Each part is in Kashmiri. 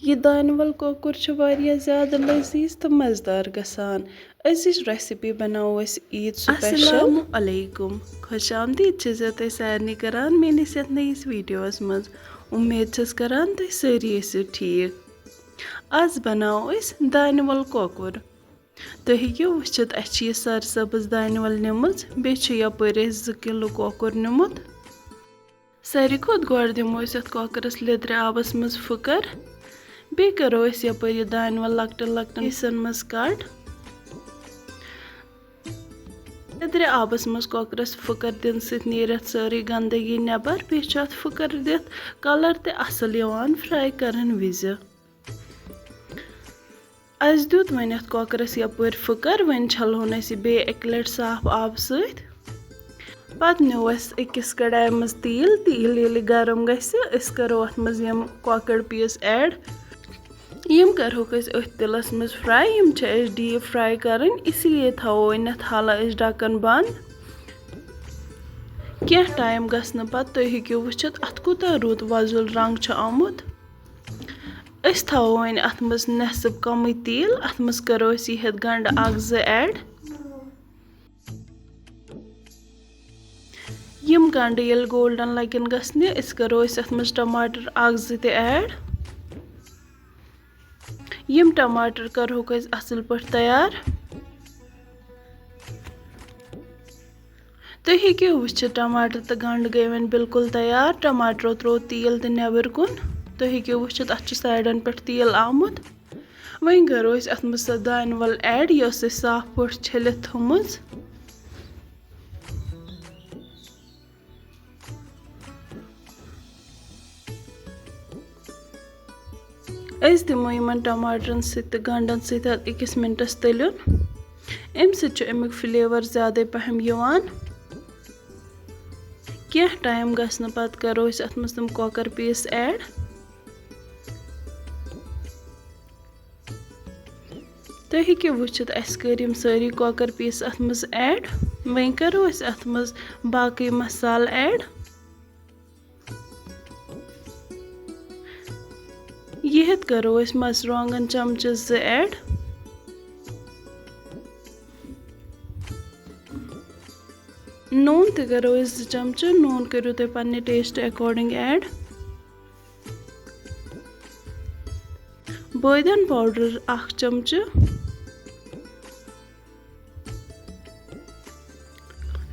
ये दानवल कोकुर छ वारिया ज़्यादा लजीज तो मज़ेदार गसान। अज़ीज रेसिपी बनाओ अस ईद स्पेशल। अस्सलामु अलैकुम, खुश आमदीद छत सारे करान मेनिस यथ नयिस वीडियोस मज। उम्मीद छस करान तुम सारी ऐसो ठीक। आज बनाओ अस दानवल कोकुर। तुम हेकियो वुचित अस यह सरसब्ज दानवल निमुज बेच यपर 2 किलो कोकुर निमुत। सारी खुद गोड़ दिमो यथ कोकरस लिद्र आबस मज फुकर। बे करो अस यपर दानवल लकटन लकटन हिस्सन मज कट। लिद्र आबस मज कोकरस फुकर दिन सत नीरत सारी गंदगी नबर। बे फुकर दित कलर ते असल यवान फ्राई करन विज। अस दुत वन अथ कोकरस यपर फुकर। वन छलोन अस बे 1 लट साफ आब सत। पत न्यू अस अकिस कढ़ाई मज तेल। तेल ये गरम गस अस करो अथ मज यम कोकड़ पीस ऐड। यम करोक अस अथ तिलस मज फ्राई। यम छ अस डीप फ्राई करन, इसलिए थवो अथ हाला अस ढक्कन बंद। क्या टाइम गसन पत तुम हेकियो वुचित अथ कूता रुत वजुल रंग छ आमुत। अस थवो वन अथ मज नेसब कम तेल। अथ मज करो अस यह गंड 1-2 ऐड। यम गंड ये गोल्डन लगन गसने अस करो अथ मज टमाटर 1-2 ते ऐड। यम टमाटर करोक अस असल पट तैयार। तुम हेकियो वुचित टमाटर तो गंड गई वन बिल्कुल तैयार। टमाटरो त्रो तेल तो नबर कुन। तुम हेकियो वुचित अथ साइडन पे तेल आमुत। वन करो अस अथ मज दानवल ऐड यस साफ पट छलित थुमज। अस दिमो यमन टमाटरन सत गंडन सत 1 मिनटस तलन। अम सत अमुक फ्लेवर ज्यादा पहम यवान। क्या टाइम गसन पत करो अस अथ मज तम कोकर पीस ऐड। तुम हेकियो वुचित अस कर यम सारी कोकर पीस अथ मज ऐड। वन करो अस अथ मज बाकी मसाल ऐड। यह करो अस मर्चुवांगन चमच 2 ऐड। नून ते करो अस 2 चमच। नून करो तुम पन्ने टेस्ट अकॉर्डिंग ऐड। बोयदन पाउडर 1 चमच।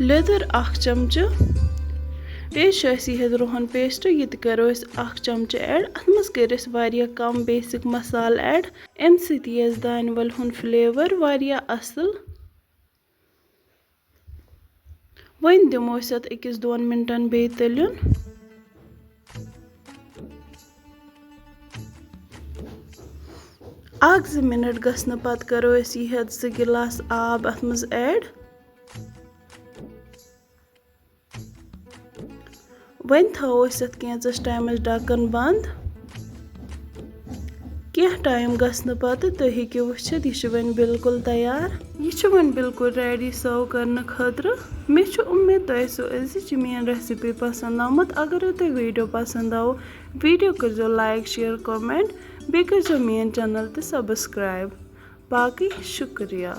लेदर 1 चमच। पेश यह रोहन पेस्ट ये करो 1 चमच ऐड। अथ मज कर वारिया कम बेसिक मसाल ऐड। अम सत दानवल हुन फ्लेवर वारिया असल। वन दिमो अत 1-2 मिनटन बे तलन। अक 2 मिनट गसन पत करो अस यह 2 गिलास आब अथ मज ऐड। वन थवो अत कैंचस टाइमस ढक्कन बंद। क्या टाइम गसन पत तुम हेकियो वुचित यह वन बिल्कुल तैयार। यह वन बिल्कुल रेडी सर्व करने खतर। मे उम्मीद तुम सो अज़ीज मेन रेसिपी पसंद आमुत। अगर तुम वीडियो पसंद आओ वीडियो करो लाइक शेयर कमेंट। बे करो मेन चैनल तो सब्सक्राइब। बाकी शुक्रिया।